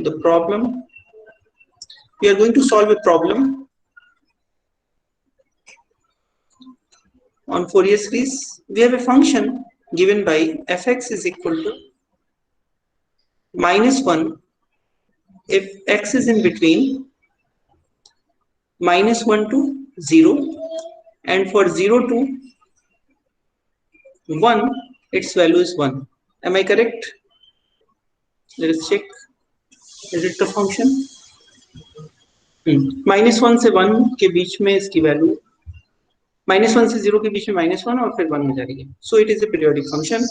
the problem. We are going to solve a problem on Fourier series. We have a function given by fx is equal to -1 if x is in between -1 to 0, and for 0 to 1 its value is 1. Am I correct? Let us check. Is it the function? -1 से 1 के बीच में इसकी value, -1 से 0 के बीच में -1 और फिर 1 में जा रही है. So it is a periodic function.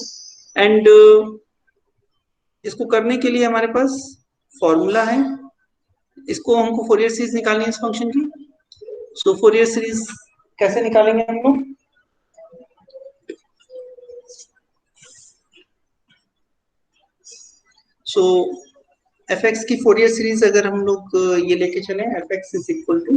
And इसको करने के लिए हमारे पास फॉर्मूला है. इसको हमको फोरियर सीरीज निकालनी है इस फंक्शन की. सो फोरियर सीरीज कैसे निकालेंगे हम लोग? सो fx की फोरियर सीरीज अगर हम लोग ये लेके चले, fx is equal to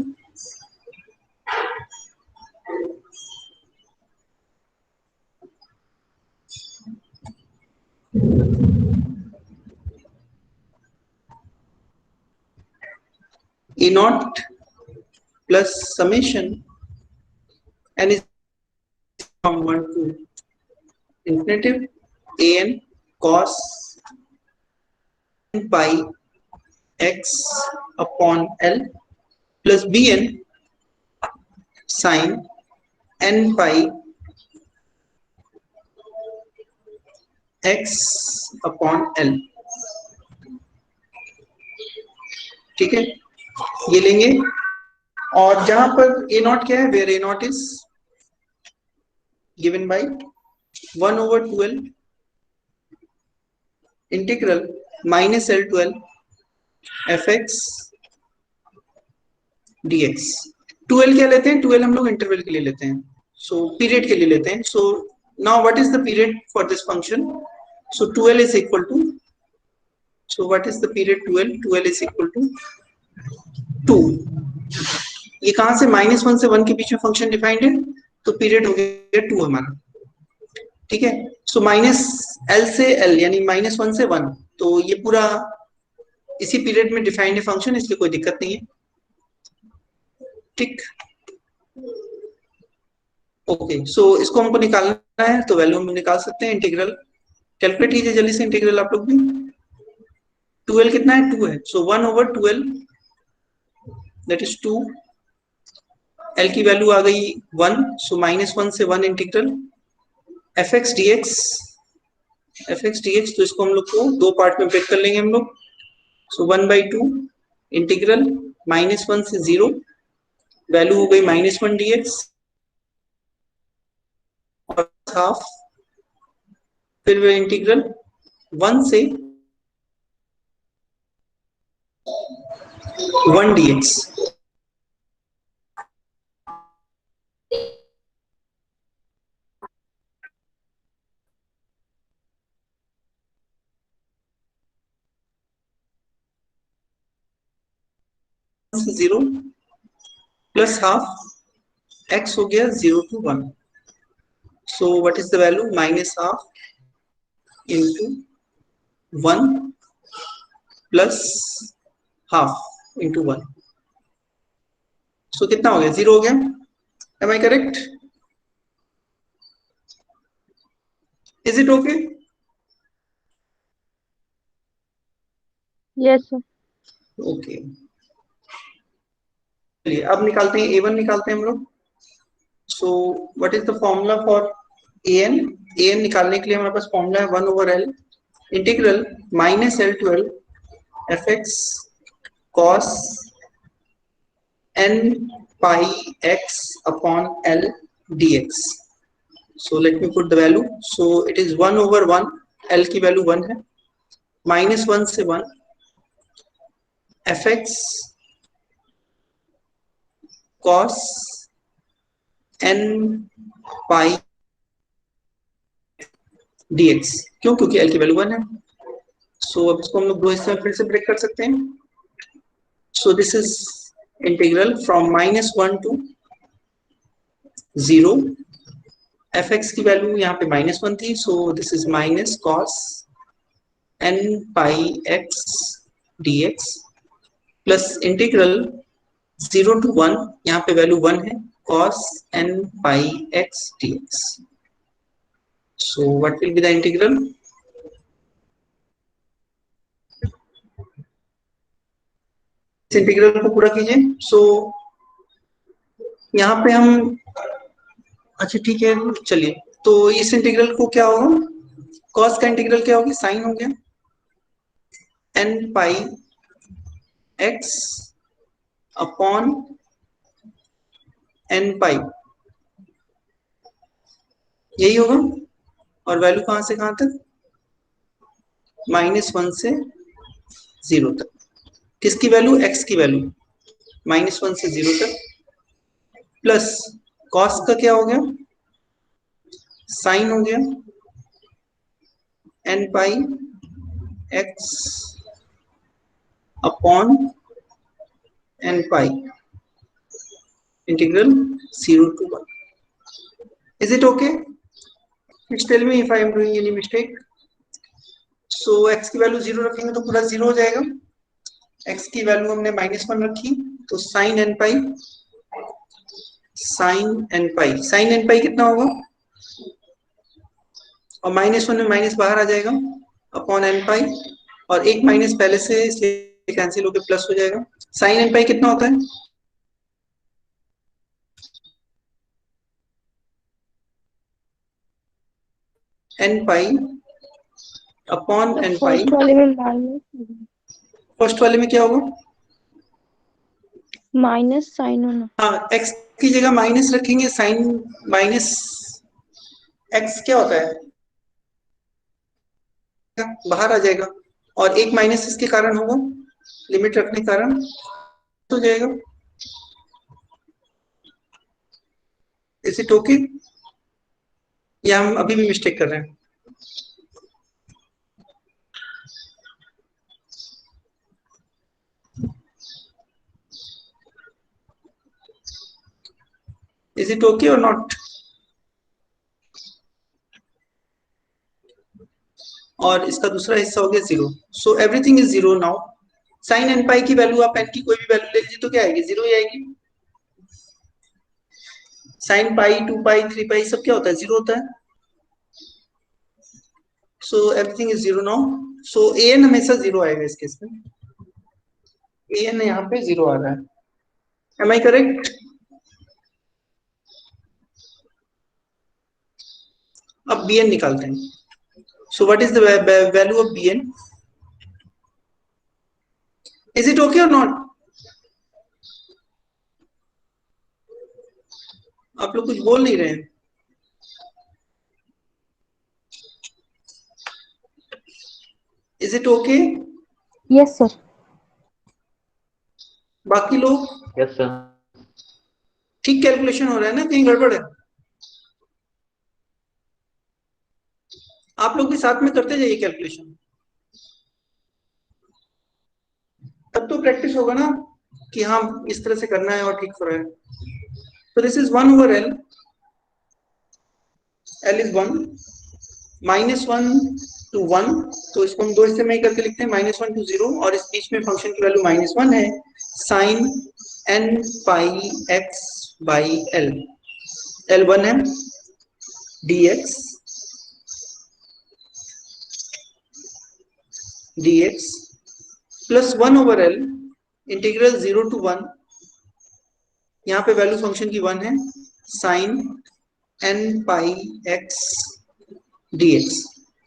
e naught plus summation n is from 1 to infinitive an cos pi x upon l plus bn sin n pi x upon l. ठीक है, ये लेंगे. और जहां पर a नॉट क्या है, where a naught is given by 1/12 integral -l to l fx dx. 2l क्या लेते हैं? 2l हम लोग इंटरवल के लिए लेते हैं, सो पीरियड के लिए लेते हैं. So now what is the period for this function? So 2l is equal to, so what is the period 2l? 2l is equal to 2. ये कहां से? -1 से 1 के बीच में फंक्शन डिफाइंड है, तो पीरियड हो गया 2 हमारा. ठीक है, सो -l से l यानी -1 से 1, तो ये पूरा इसी पीरियड में डिफाइंड है फंक्शन, इसलिए कोई दिक्कत नहीं है. ठीक, ओके. सो इसको हमको निकालना है, तो वैल्यू हम निकाल सकते हैं. इंटीग्रल कैलकुलेट कीजिए जल्दी से, इंटीग्रल आप लोग भी. 2l कितना है? 2 है, सो 1/12 दैट इज 2. l की वैल्यू आ गई 1, सो -1 से 1 इंटीग्रल fx dx. तो इसको हम लोग को दो पार्ट में ब्रेक कर लेंगे हम लोग. सो 1/2 इंटीग्रल -1 से 0, वैल्यू हो गई -1 dx, और हाफ, फिर वह इंटीग्रल 1 से 1 dx. से 0 प्लस हाफ x हो गया 0 to 1. So what is the value? -Half into 1 प्लस हाफ into 1. सो कितना हो गया? 0 हो गया. Am I correct? Is it okay? Yes sir. Okay, चलिए अब निकालते हैं a1, निकालते हैं हम लोग. So what is the formula for an? an निकालने के लिए हमारे पास फॉर्मूला है 1/l integral -l to l fx cos n pi x upon l dx. so let me put the value. so it is 1/1, l की value 1 है, -1 से 1 fx cos n pi dx. क्यों? क्योंकि l की value 1 है. सो अब इसको हम लोग दो हिस्से में फिर से ब्रेक कर सकते हैं. So this is integral from -1 to 0. fx की वैल्यू यहाँ पे -1 थी, so this is -cos n pi x dx plus integral 0 to 1, यहाँ पे वैल्यू 1 है, cos n pi x dx. So what will be the integral? इस integral को पूरा कीजिए. So यहाँ पे हम, अच्छा ठीक है चलिए, तो इस इंटीग्रल को क्या होगा, cos का इंटीग्रल क्या होगी, साइन हो गया n pi x upon n pi, यही होगा. और वैल्यू कहां से कहां तक, -1 से 0 तक. किसकी वैल्यू, x की वैल्यू, -1 से 0 तक, प्लस cos का क्या हो गया, साइन हो गया n pi x upon n pi integral 0 to 1. Is it okay? Please tell me if I am doing any mistake. So x की वैल्यू 0 रखेंगे तो पूरा 0 हो जाएगा. x की वैल्यू हमने -1 रखी, तो sine n pi, sine n pi कितना होगा, और -1 में माइनस बाहर आ जाएगा, अपॉन n pi, और एक माइनस पहले से इसलिए कैंसिल होकर प्लस हो जाएगा. साइन n pi कितना होता है, n pi upon n pi. First वाले में क्या होगा, माइनस साइन होना. हाँ, x की जगह माइनस रखेंगे, साइन माइनस x क्या होता है, बाहर आ जाएगा, और एक माइनस इसके कारण होगा, लिमिट रखने के कारण हो जाएगा. इज इट ओके, या हम अभी भी मिस्टेक कर रहे हैं. Is it okay or not? और इसका दूसरा हिस्सा हो गया 0. So everything is 0 now. Sine n pi की वैल्यू, आप n की कोई भी वैल्यू ले लीजिए तो क्या आएगी, 0 ही आएगी. साइन पाई, 2 पाई, 3 पाई सब क्या होता है, 0 होता है. सो everything is 0 now. So an हमेशा 0 आएगा इस केस में, an यहाँ पे 0 आ रहा है. Am I correct? अब bn निकालते हैं. So what is the value of bn? Is it okay or not? आप लोग कुछ बोल नहीं रहे हैं. Is it okay? Yes sir. बाकी लोग? Yes sir. ठीक कैलकुलेशन हो रहा है ना, कहीं गड़बड़ है? आप लोग भी साथ में करते जाइए कैलकुलेशन, तब तो प्रैक्टिस होगा ना कि हाँ इस तरह से करना है और ठीक हो रहा है. तो this is 1 over l, l is 1, -1 to 1, तो इसको हम दो हिस्से में ही करके लिखते हैं, -1 to 0, और इस बीच में फंक्शन की वैल्यू -1 है, sine n pi x by l, l 1 है, dx plus 1 over l integral 0 to 1, यहाँ पे वैल्यू फंक्शन की 1 है, sine n pi x dx.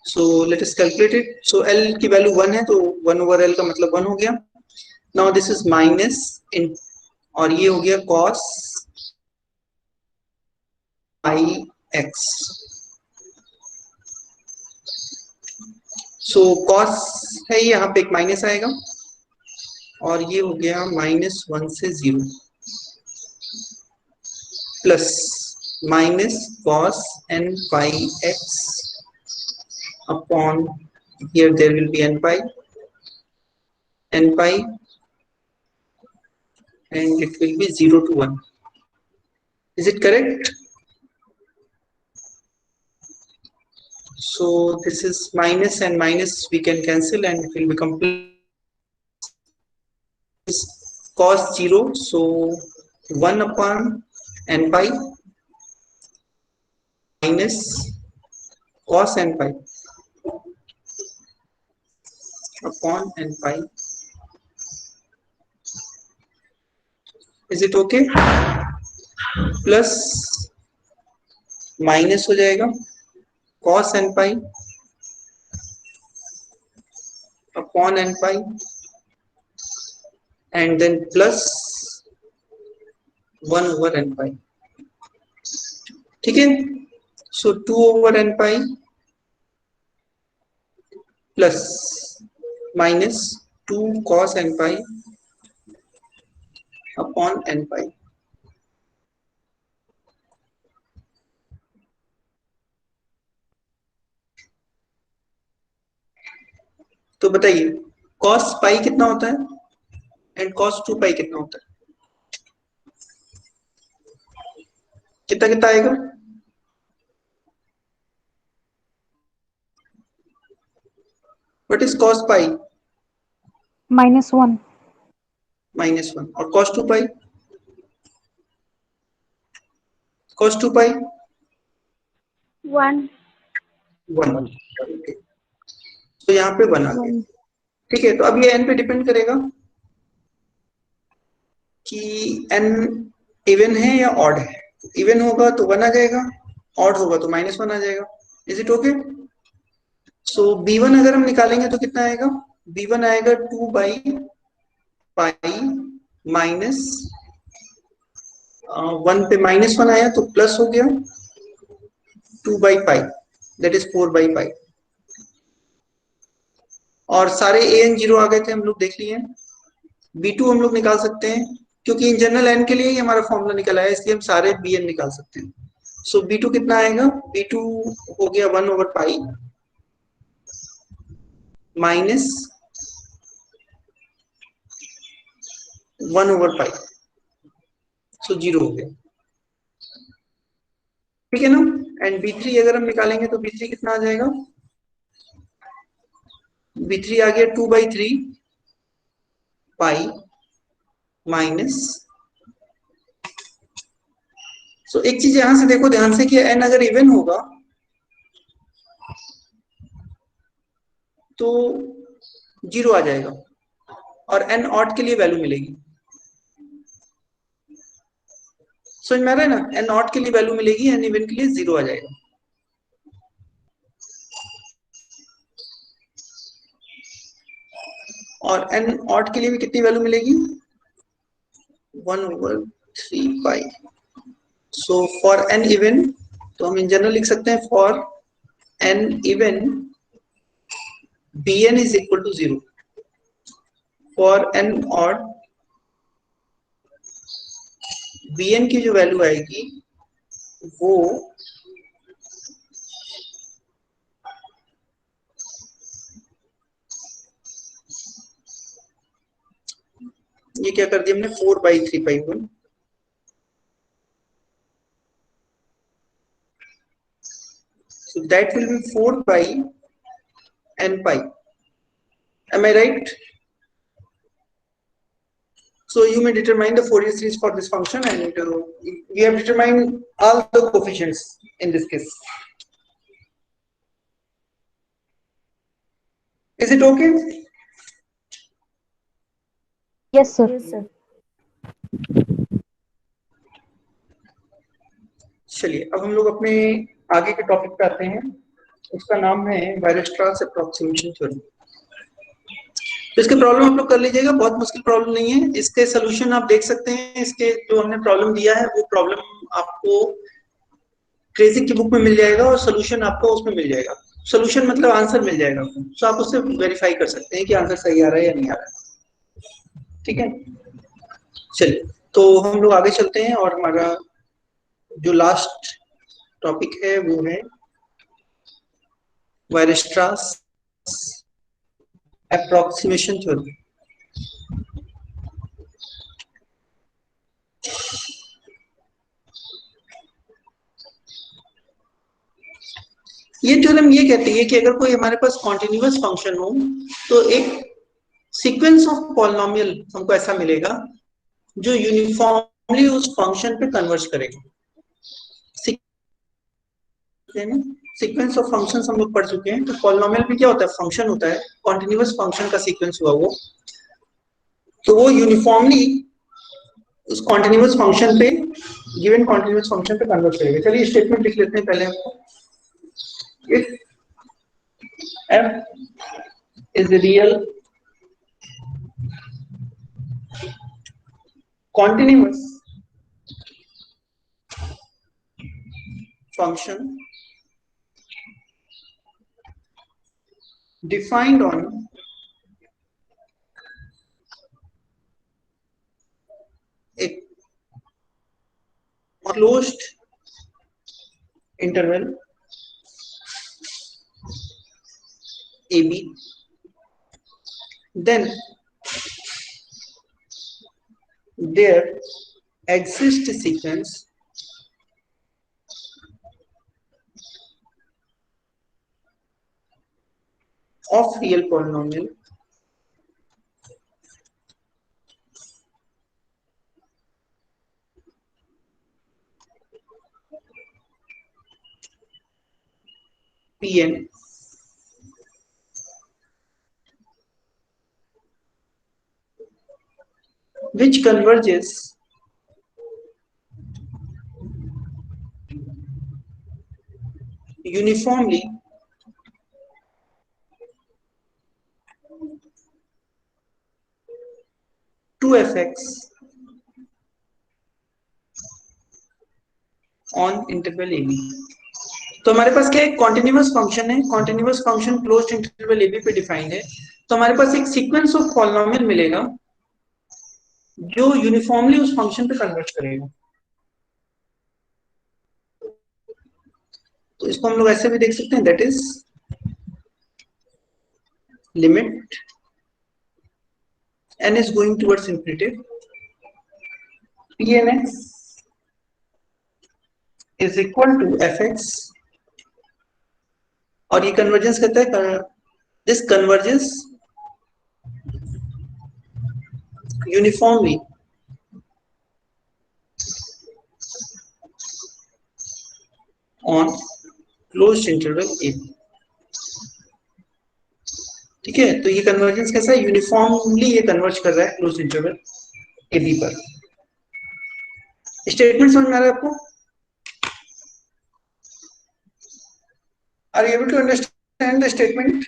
So let us calculate it. So l की वैल्यू 1 है, तो 1 over l का मतलब 1 हो गया. नाउ दिस इज माइनस इन, और ये हो गया cos pi x. सो cos है, यहाँ पे एक माइनस आएगा, और ये हो गया -1 से 0, plus minus cos n pi x upon, here there will be n pi, and it will be 0 to 1. Is it correct? So this is minus and minus we can cancel, and it will become plus. is cos 0, so 1 upon n pi minus cos n pi upon n pi. Is it okay? Plus minus हो जाएगा cos n pi upon n pi and then plus 1 over n pi. ठीक है, so 2 over n pi plus minus 2 cos n pi upon n pi. तो बताइए cos पाई कितना होता है and cos 2 पाई कितना होता है, कितना कितना आएगा? व्हाट इज cos पाई? -1. -1. और cos 2 पाई? cos 2 पाई 1. 1. तो यहाँ पे 1 आ गया. ठीक है, तो अब ये n पे डिपेंड करेगा कि n इवन है या ऑड है. इवन होगा तो 1 आ जाएगा, ऑड होगा तो -1 आ जाएगा. Is it okay? So b1 अगर हम निकालेंगे तो कितना आएगा? b1 आएगा 2 बाई पाई माइनस 1 पे -1 आया तो प्लस हो गया 2 by pi, that is 4 by pi. और सारे an 0 आ गए थे, हम लोग देख लिए. b2 हम लोग निकाल सकते हैं क्योंकि इन जनरल n के लिए ही हमारा फॉर्मूला निकल आया, इसलिए हम सारे bn निकाल सकते हैं. सो b2 कितना आएगा? b2 हो गया 1 over pi minus 1 over pi, so 0 हो गया. ठीक है ना. एंड b3 अगर हम निकालेंगे तो b3 कितना आ जाएगा? b3 आ गया 2 बाई 3 पाई माइनस. सो एक चीज यहां से देखो ध्यान से कि n अगर इवन होगा तो 0 आ जाएगा और n ऑड के लिए वैल्यू मिलेगी. समझ में आ रहा है ना? n ऑड के लिए वैल्यू मिलेगी, n इवन के लिए 0 आ जाएगा. और n ऑड के लिए भी कितनी वैल्यू मिलेगी? 1 over 3 pi. So for n even तो हम इन जनरल लिख सकते हैं for n even bn is equal to 0. For n odd bn की जो वैल्यू आएगी वो ये क्या कर दिया हमने 4 by 3 pi 1. So that will be 4 by n pi. Am I right? So you may determine the Fourier series for this function, and we have determined all the coefficients in this case. Is it okay? Yes, sir. Yes, sir. चलिए अब हम लोग अपने आगे के topic पे आते हैं. उसका नाम है वायरस्ट्रास अप्रोक्सीमेशन थ्योरम. तो इसके प्रॉब्लम आप लोग कर लीजिएगा, बहुत मुश्किल प्रॉब्लम नहीं है. इसके सोल्यूशन आप देख सकते हैं. इसके जो हमने प्रॉब्लम दिया है वो प्रॉब्लम आपको क्रेजिक की बुक में मिल जाएगा और सोल्यूशन आपको उसमें मिल जाएगा. सोल्यूशन मतलब आंसर मिल जाएगा आपको, तो आप उससे वेरीफाई कर सकते हैं कि आंसर सही आ रहा है या नहीं आ रहा है. ठीक है, चलिए तो हम लोग आगे चलते हैं और हमारा जो लास्ट टॉपिक है वो है वायरस्ट्रास अप्रोक्सीमेशन थ्योरम. ये थ्योरम ये कहती है कि अगर कोई हमारे पास कॉन्टिन्यूअस फंक्शन हो तो एक सीक्वेंस ऑफ पॉलिनोमियल हमको ऐसा मिलेगा जो यूनिफॉर्मली उस फंक्शन पे कन्वर्ज करेगा। सीक्वेंस ऑफ फंक्शंस हम लोग पढ़ चुके हैं। तो पॉलिनोमियल भी क्या होता है, फंक्शन होता है, कॉन्टिन्यूअस फंक्शन का सीक्वेंस हुआ वो, तो वो यूनिफॉर्मली उस कॉन्टिन्यूअस फंक्शन पे, गिवन कॉन्टिन्यूअस फंक्शन पे कन्वर्ट करेगा। चलिए स्टेटमेंट लिख लेते हैं पहले हमको। If f is a real continuous function defined on a closed interval AB, then there exists a sequence of real polynomial Pn which converges uniformly to fx on interval AB। तो हमारे पास क्या है, continuous function है, continuous function closed interval AB पे defined है। तो हमारे पास एक सीक्वेंस ऑफ पॉलिनोमियल मिलेगा जो यूनिफॉर्मली उस फंक्शन पे कन्वर्ज करेगा। तो इसको हम लोग ऐसे भी देख सकते हैं, that is limit n is going towards infinity, Pnx is equal to fx, और ये कन्वर्जेंस कहता है, this convergence uniformly on closed interval A. ठीक है, तो ये कन्वर्जेंस कैसा है, यूनिफॉर्मली ये कन्वर्ज कर रहा है क्लोज्ड इंटरवल ए बी पर। स्टेटमेंट समझ में आ रहा है आपको? Are you able to understand the statement?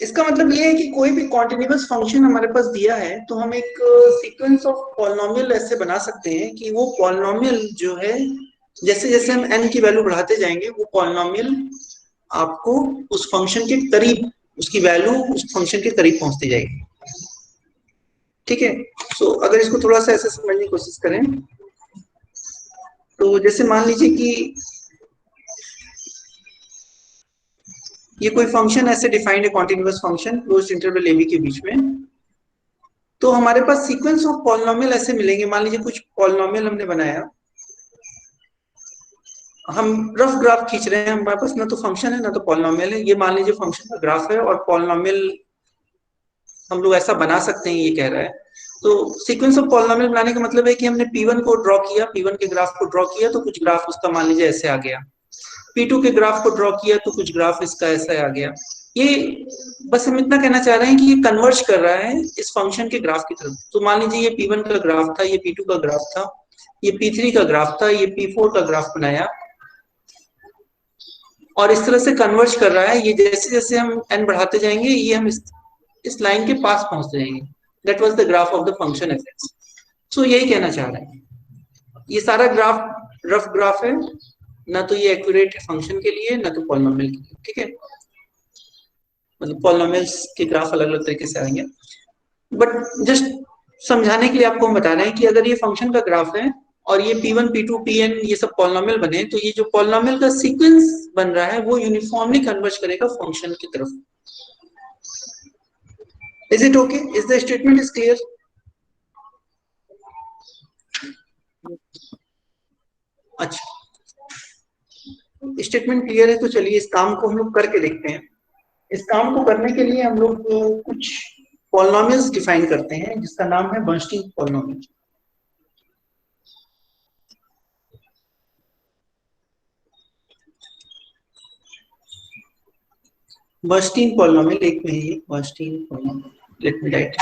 इसका मतलब ये है कि कोई भी कॉन्टिन्यूअस फंक्शन हमारे पास दिया है तो हम एक सीक्वेंस ऑफ पॉलिनोमियल ऐसे बना सकते हैं कि वो पॉलिनोमियल जो है, जैसे जैसे हम n की वैल्यू बढ़ाते जाएंगे वो पॉलिनोमियल आपको उस फंक्शन के करीब, उसकी वैल्यू उस फंक्शन के करीब पहुंचती जाएगी। ठीक है, सो अगर इसको थोड़ा सा ऐसे समझने की कोशिश करें तो जैसे मान लीजिए कि ये कोई फंक्शन ऐसे डिफाइंड है, continuous function closed interval a b के बीच में, तो हमारे पास सीक्वेंस ऑफ पॉलिनोमियल ऐसे मिलेंगे। मान लीजिए कुछ पॉलिनोमियल हमने बनाया, हम रफ ग्राफ खींच रहे हैं, हमारे पास ना तो फंक्शन है ना तो पॉलिनोमियल है। ये मान लीजिए फंक्शन का ग्राफ है और पॉलिनोमियल हम लोग ऐसा बना सकते हैं, ये कह रहा है। तो सीक्वेंस ऑफ पॉलिनोमियल बनाने का मतलब है कि हमने P1 को ड्रॉ किया, P1 के ग्राफ को ड्रॉ किया तो कुछ ग्राफ उसका मान लीजिए ऐसे आ गया, P2 के ग्राफ को ड्रॉ किया तो कुछ ग्राफ इसका ऐसा आ गया। ये बस हम इतना कहना चाह रहे हैं कि ये कन्वर्ज कर रहा है इस फंक्शन के ग्राफ की तरफ। तो मान लीजिए ये P1 का ग्राफ था, ये P2 का ग्राफ था, ये P3 का ग्राफ था, ये P4 का ग्राफ बनाया और इस तरह से कन्वर्ज कर रहा है। ये जैसे जैसे हम n बढ़ाते जाएंगे ये हम इस लाइन के पास पहुंचते जाएंगे। That was the graph of the function fx। सो यही कहना चाह रहे हैं, ये सारा ग्राफ रफ ग्राफ है, ना तो ये एक्यूरेट है फंक्शन के लिए ना तो पॉलिनोमियल के लिए। ठीक है, मतलब पॉलिनोमियल्स के ग्राफ अलग अलग तरीके से आएंगे, बट जस्ट समझाने के लिए आपको हम बता रहे हैं कि अगर ये फंक्शन का ग्राफ है और ये P1 P2 Pn ये सब पॉलिनोमियल बने, तो ये जो पॉलिनोमियल का सीक्वेंस बन रहा है वो यूनिफॉर्मली कन्वर्ज करेगा फंक्शन की तरफ। Is it okay? Is the statement is clear? अच्छा, स्टेटमेंट क्लियर है तो चलिए इस काम को हम लोग करके देखते हैं। इस काम को करने के लिए हम लोग कुछ पॉलिनॉमियल्स डिफाइन करते हैं जिसका नाम है बर्नस्टीन पॉलिनॉमियल। बर्नस्टीन पॉलिनॉमियल एक में है, Bernstein polynomial, late me write it.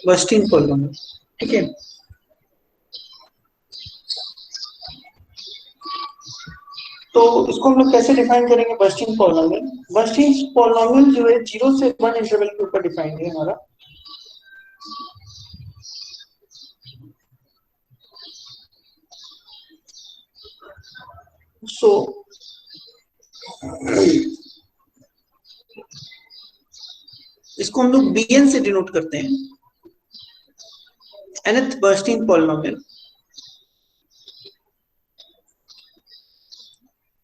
Bernstein polynomial, ठीक है। तो इसको हम लोग कैसे डिफाइन करेंगे बर्नस्टीन पॉलिनॉमियल? बर्नस्टीन पॉलिनॉमियल जो है 0 से 1 इंटरवल के ऊपर डिफाइंड है हमारा। सो इसको हम लोग bn से डिनोट करते हैं, nth बर्नस्टीन पॉलिनॉमियल।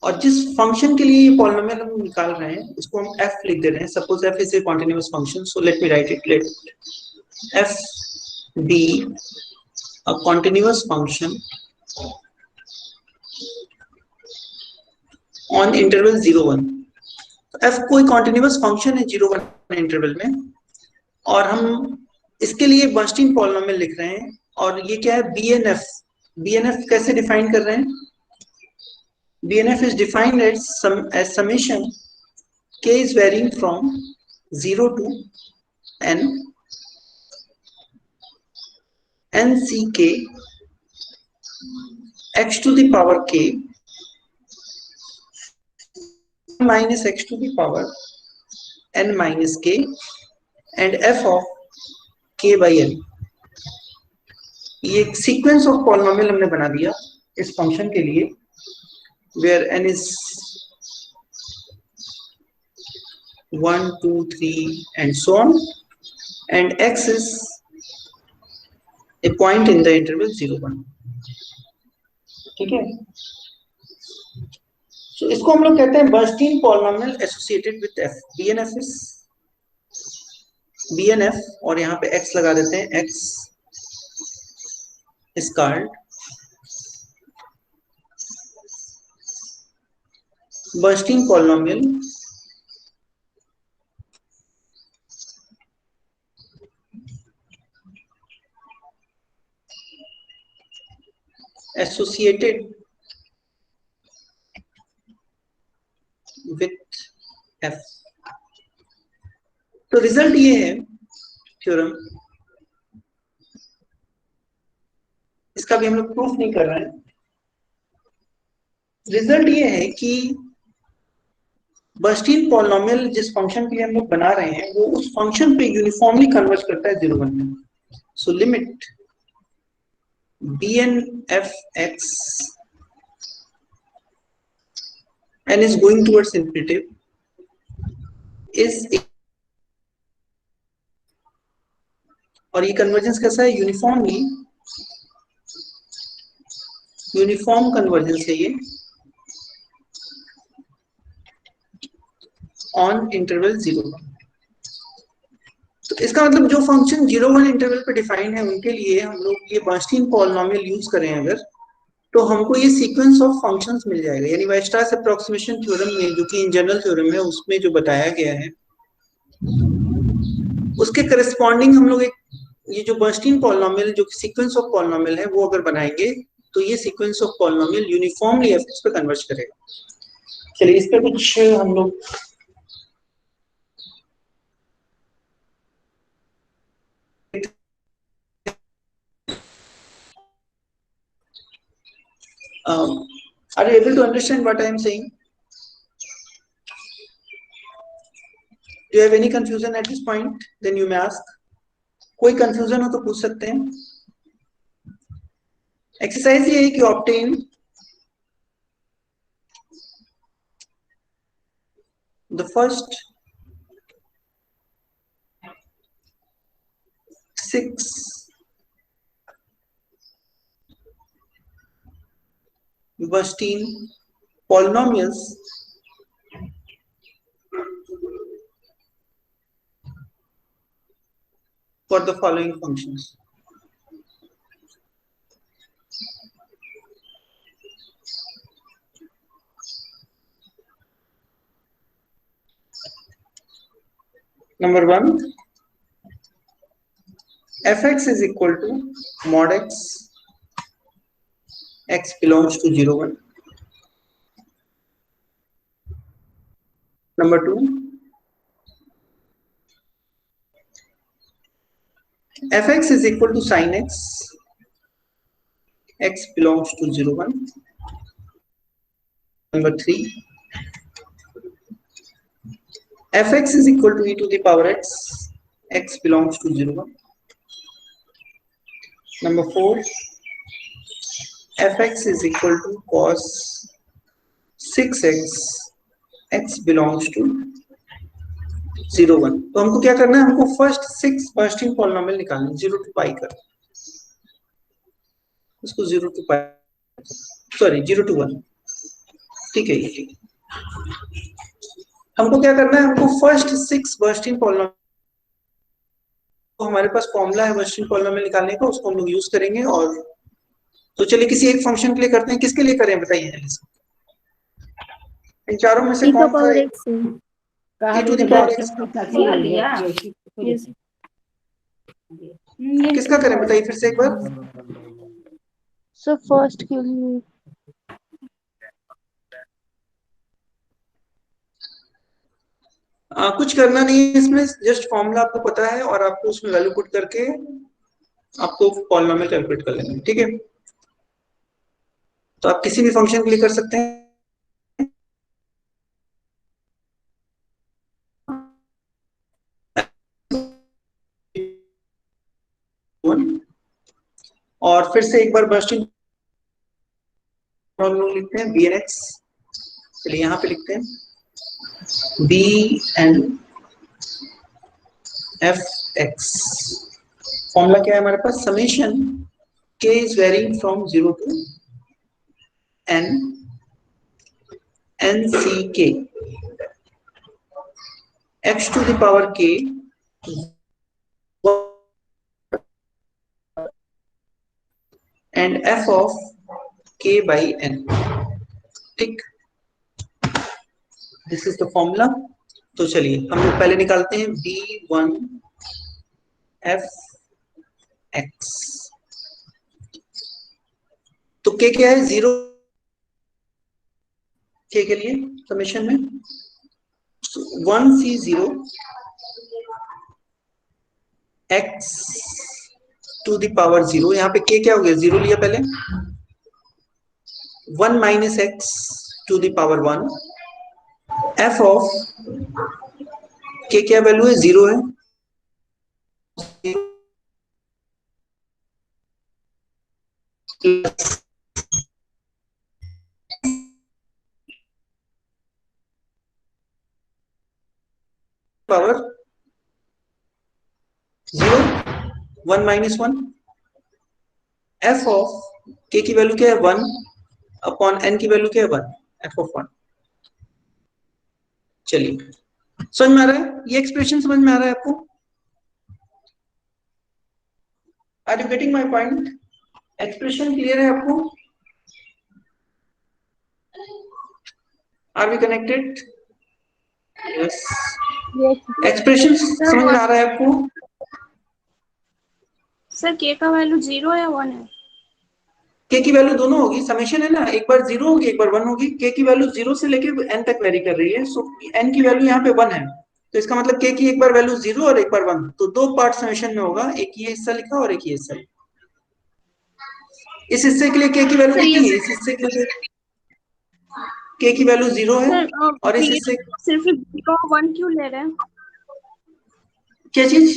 और जिस फंक्शन के लिए ये पॉलिनॉमियल हम निकाल रहे हैं इसको हम f लिख दे रहे हैं। Suppose f is a continuous function, so let me write it. Let f be a continuous function on interval 0 1। तो f कोई कॉन्टिन्यूअस फंक्शन है 0 1 इंटरवल में, और हम इसके लिए बर्नस्टीन पॉलिनॉमियल लिख रहे हैं। और ये क्या है? bnf। bnf कैसे डिफाइन कर रहे हैं? bnf is defined as summation k is varying from 0 to n nck x to the power k minus x to the power n minus k and f of k by n। ये एक sequence of polynomial हमने बना दिया इस function के लिए, where n is 1 2 3 and so on, and x is a point in the interval 0 1। ठीक है। तो इसको हम लोग कहते हैं Bernstein polynomial associated with f। bnf is bnf, और यहाँ पे x लगा देते हैं। x is called Bernstein polynomial associated with f। तो रिजल्ट ये है थ्योरम, इसका भी हम लोग प्रूफ नहीं कर रहे हैं। रिजल्ट ये है कि बर्नस्टीन पॉलिनॉमियल जिस फंक्शन के लिए हम लोग बना रहे हैं वो उस फंक्शन पे यूनिफॉर्मली कन्वर्ज करता है 0 1 में। So limit bnf x n is going towards infinitive is, और ये कन्वर्जेंस कैसा है? यूनिफॉर्मली, यूनिफॉर्म कन्वर्जेंस है ये ऑन इंटरवल 0 1। तो इसका मतलब जो फंक्शन 0 1 इंटरवल पे डिफाइन है उनके लिए हम लोग ये बर्नस्टीन पॉलिनॉमियल यूज करें अगर, तो हमको ये सीक्वेंस ऑफ फंक्शंस मिल जाएगा। यानी वेस्टर्स अप्रोक्सीमेशन थ्योरम में, जो कि इन जनरल थ्योरम है, उसमें जो बताया गया है उसके करस्पॉन्डिंग हम लोग एक ये जो बर्नस्टीन पॉलिनॉमियल जो सीक्वेंस ऑफ पॉलिनॉमियल है वो अगर बनाएंगे तो ये sequence of polynomial uniformly f पे कन्वर्ज करेगा। चलिए इस पे कुछ हम लोग are you able to understand what I am saying? Do you have any confusion at this point? Then you may ask. कोई कंफ्यूजन हो तो पूछ सकते हैं। एक्सरसाइज ये है कि obtain the first 6 Bernstein polynomials for the following functions. Number 1, fx is equal to mod x belongs to 0, 1. Number 2, fx is equal to sin x belongs to 0, 1. Number 3, fx is equal to e to the power x belongs to 0, 1. Number 4, fx is equal to cos 6x x belongs to 0, 1. तो हमको क्या करना है, हमको first 6 bursting polynomial निकालना है 0 to पाई कर, इसको 0 to पाई, सॉरी 0 to 1, ठीक है ये। हमको क्या करना है, हमको फर्स्ट 6 बर्स्टिंग पॉलिनोमियल, तो हमारे पास फॉर्मूला है बर्स्टिंग पॉलिनोमियल निकालने का, उसको हम लोग यूज करेंगे। और तो चलिए किसी एक फंक्शन के लिए करते हैं, किसके लिए करें बताइए जल्दी से, इन चारों में से कौन सा e to the power x, किसका करें बताइए फिर से एक बार। सर फर्स्ट के लिए कुछ करना नहीं है इसमें, जस्ट फॉर्मूला आपको पता है और आपको उसमें वैल्यू पुट करके आपको पॉलिनोमियल कैलकुलेट कर लेना है, ठीक है। तो आप किसी भी फंक्शन के लिए कर सकते हैं। और फिर से एक बार बर्स्टिंग हम लोग लिखते हैं bn x, चलिए यहाँ पे लिखते हैं bn f x। फॉर्मूला क्या है हमारे पास, summation k is varying from 0 to n nck x to the power k and f of k by n, ठीक, दिस इज द फॉर्मूला। तो चलिए हम लोग पहले निकालते हैं b1 f x। तो k क्या है, 0 k के लिए समेशन में 1c0 x to the power 0, यहाँ पे k क्या हो गया, 0 लिया पहले, 1 minus x to the power 1, f of k क्या वैल्यू है, 0 है, power 0 1 minus 1, f of k की वैल्यू क्या है 1 अपॉन n की वैल्यू क्या है 1, f ऑफ 1। चलिए समझ में आ रहा है, ये एक्सप्रेशन समझ में आ रहा है आपको, are you getting my point, expression clear है आपको, are we connected, yes, expression समझ में आ रहा है आपको। सर के का वैल्यू 0 या 1 है, के की वैल्यू दोनों होगी, समेशन है ना, एक बार 0 होगी एक बार 1 होगी, के की वैल्यू 0 से लेके n तक वेरी कर रही है, सो n की वैल्यू यहाँ पे 1 है, तो इसका मतलब के की एक बार वैल्यू 0 और एक बार 1, तो दो पार्ट समेशन में होगा, एक ये हिस्सा लिखा और एक ये हिस्सा। इस हिस्से के लिए के की वैल्यू कितनी है, इस हिस्से के लिए के की वैल्यू 0 है, और इस हिस्से सिर्फ 0 1 क्यों ले रहे हैं क्या चीज,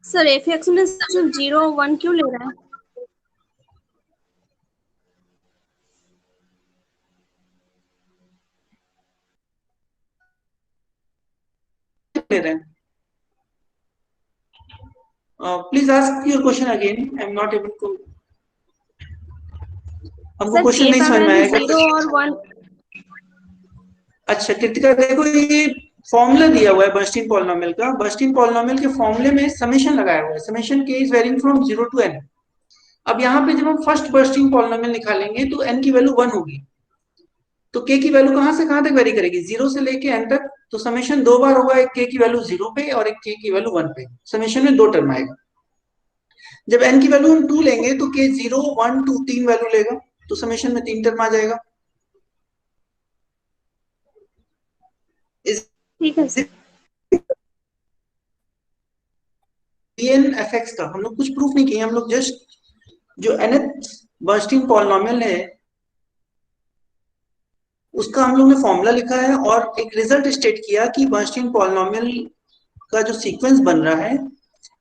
सर, fx में सिर्फ 0 1 क्यों ले रहे हैं, ले रहे हैं, please ask your question again, I am not able to. हमको सर क्वेश्चन के नहीं का समझ में वैल्यू आएगा। 0 और 1। अच्छा कृतिका देखो, ये फॉर्मूला दिया हुआ है बर्नस्टीन पॉलिनोमियल का। बर्नस्टीन पॉलिनोमियल के फॉर्मूले में समेशन लगाया हुआ है, समेशन के is varying from 0 to n। अब यहाँ पे जब हम फर्स्ट बर्नस्टीन पॉलिनोमियल निकालेंगे तो n की वैल्यू 1 होगी, तो k की वैल्यू कहां से कहां तक वेरी करेगी, 0 से लेके n तक। तो समेशन दो बार होगा, एक k की वैल्यू 0 पे और एक k की वैल्यू 1 पे। समेशन में दो टर्म आएगा। जब n की वैल्यू हम 2 लेंगे तो k 0 1 2 तीन वैल्यू लेगा, तो समेशन में तीन टर्म आ जाएगा। इस ठीक है सर। bn fx का हम लोग कुछ प्रूफ नहीं किए, हम लोग जस्ट जो nth बर्नस्टीन पॉलिनोमियल है उसका हम लोग ने फॉर्मूला लिखा है और एक रिजल्ट स्टेट किया कि बर्नस्टीन पॉलिनोमियल का जो सीक्वेंस बन रहा है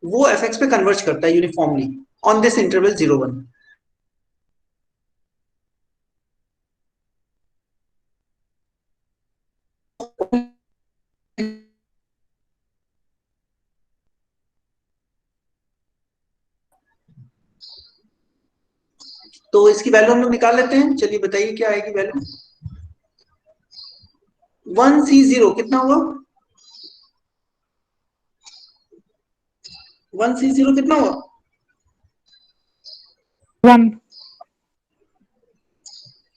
वो fx पे कन्वर्ज करता है यूनिफॉर्मली ऑन दिस इंटरवल 0 1। तो इसकी वैल्यू हम लोग निकाल लेते हैं। चलिए बताइए क्या आएगी वैल्यू। 1c0 कितना हुआ, 1c0 कितना हुआ, 1।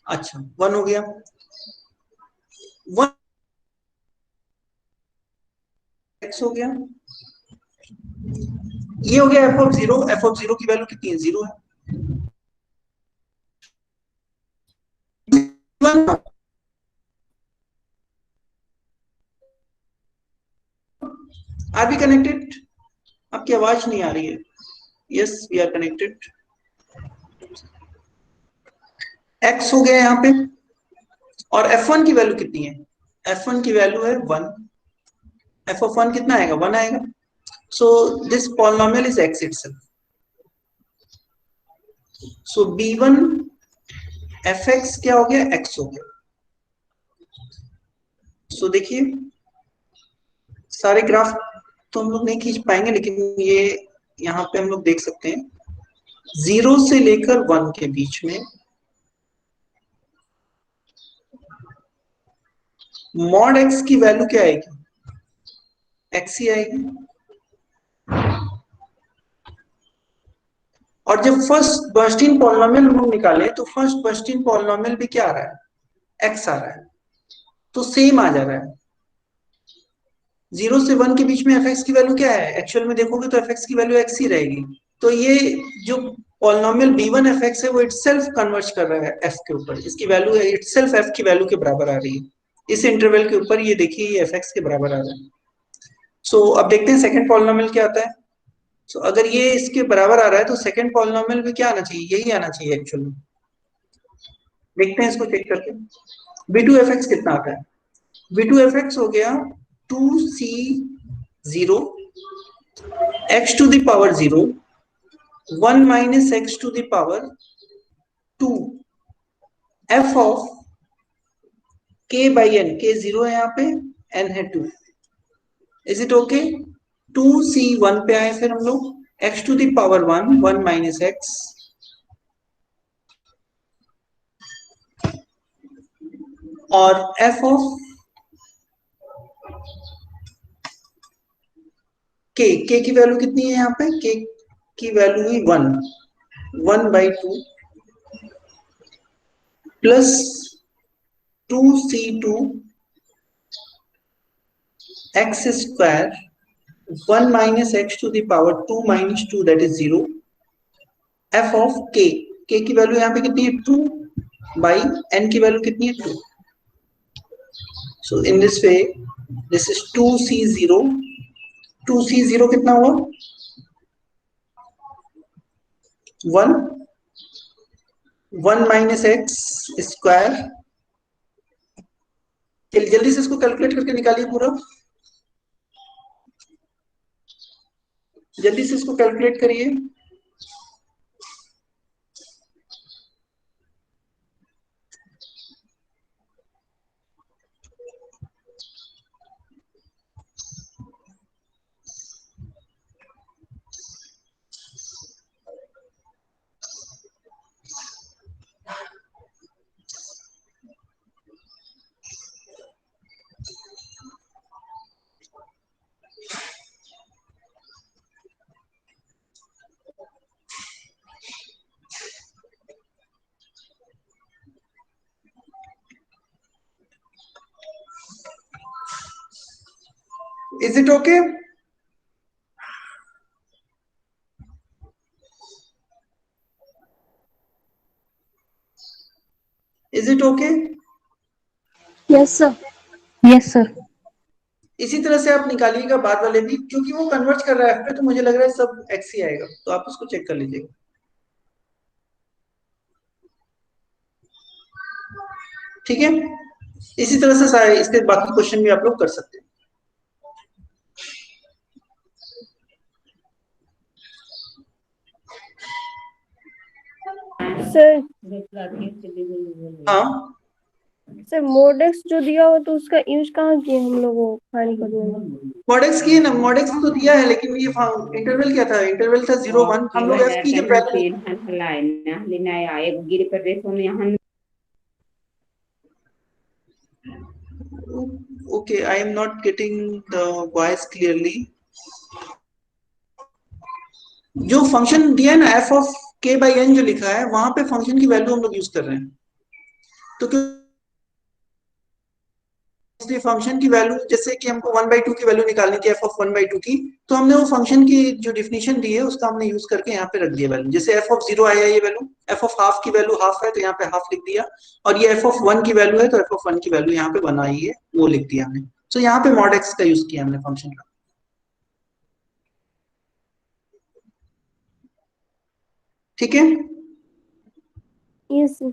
अच्छा 1 हो गया। 1 x हो गया, ये हो गया f ऑफ 0। f ऑफ 0 की वैल्यू कितनी है, 0 है। 1 आर बी कनेक्टेड, आपकी आवाज नहीं आ रही है। Yes we are connected. x हो गया यहाँ पे, और f1 की वैल्यू कितनी है, f1 की वैल्यू है 1। f ऑफ 1 कितना आएगा, 1 आएगा। So this polynomial is x itself. So b1 fx क्या हो गया, x हो गया। सो देखिए सारे ग्राफ तो हम लोग नहीं खींच पाएंगे, लेकिन ये यहाँ पे हम लोग देख सकते हैं 0 से लेकर 1 के बीच में मॉड x की वैल्यू क्या आएगी, x ही आएगी। और जब फर्स्ट बर्नस्टीन पॉलिनोमियल हम लोग निकाले तो फर्स्ट बर्नस्टीन पॉलिनोमियल भी क्या आ रहा है, x आ रहा है, तो सेम आ जा रहा है। 0 से 1 के बीच में fx की वैल्यू क्या है, एक्चुअल में देखोगे तो fx की वैल्यू x ही रहेगी। तो ये जो पॉलिनोमियल b1 fx है वो इटसेल्फ कन्वर्ज कर रहा है f के ऊपर, इसकी वैल्यू इटसेल्फ f की वैल्यू के बराबर आ रही है। इस इंटरवल के ऊपर ये देखिए ये fx के बराबर आ रहा है। सो अब देखते हैं सेकंड पॉलिनोमियल क्या आता है। सो अगर ये इसके बराबर आ रहा है तो सेकंड पॉलिनोमियल में क्या आना चाहिए, यही आना चाहिए एक्चुअल में। देखते हैं इसको चेक करके। b2fx कितना आता है, b2fx हो गया 2c0 x to the power 0 1 minus x to the power 2 f of k by n, k 0 है यहाँ पे, n है 2। इज इट ओके, 2c1 पे आए फिर हम लोग x to the power 1 1 minus x और f of k की वैल्यू कितनी है यहाँ पे, k की वैल्यू है 1 by 2 plus 2c2 x square 1 minus x to the power 2 minus 2 that is 0 f of k की वैल्यू यहाँ पे कितनी है 2 by n की वैल्यू कितनी है 2। So in this way this is 2c0 कितना हुआ 1 1 minus x स्क्वायर। जल्दी से इसको कैलकुलेट करके निकालिए पूरा, जल्दी से इसको कैलकुलेट करिए। Is it okay? Is it okay? Yes, sir. Yes, sir. इसी तरह से आप निकालिएगा बाद वाले भी, क्योंकि वो कन्वर्ट कर रहा है f पे, तो मुझे लग रहा है सब x ही आएगा, तो आप उसको चेक कर लीजिएगा। ठीक है, इसी तरह से सारे इसके बाकी क्वेश्चन भी आप लोग कर सकते हैं। सर हाँ, सर मोडेक्स जो दिया हुआ तो उसका यूज कहाँ किए हम लोगों को फाइंड करने में? मॉडेक्स की है ना, मॉडेक्स तो दिया है, लेकिन ये इंटरवल क्या था? इंटरवल था 0 1। हम लोग f की जब value, okay, I am not getting the voice clearly. जो फंक्शन दिया है ना f of k by n जो लिखा है, वहां पे फंक्शन की वैल्यू हम लोग यूज कर रहे हैं। तो इसलिए फंक्शन की वैल्यू, जैसे कि हमको 1/2 की वैल्यू निकालनी थी f of 1/2 की, तो हमने वो फंक्शन की जो डिफिनेशन दी है उसका हमने यूज करके यहाँ पे रख दिया वैल्यू। जैसे f of 0 आया ये वैल्यू, f of हाफ की वैल्यू हाफ है तो यहाँ पे हाफ लिख दिया, और ये f of 1 की वैल्यू है तो f of 1 की वैल्यू यहाँ पे 1 आई है, वो लिख दिया हमने। तो यहाँ पे mod x का यूज किया हमने फंक्शन का। ठीक है, यस सर।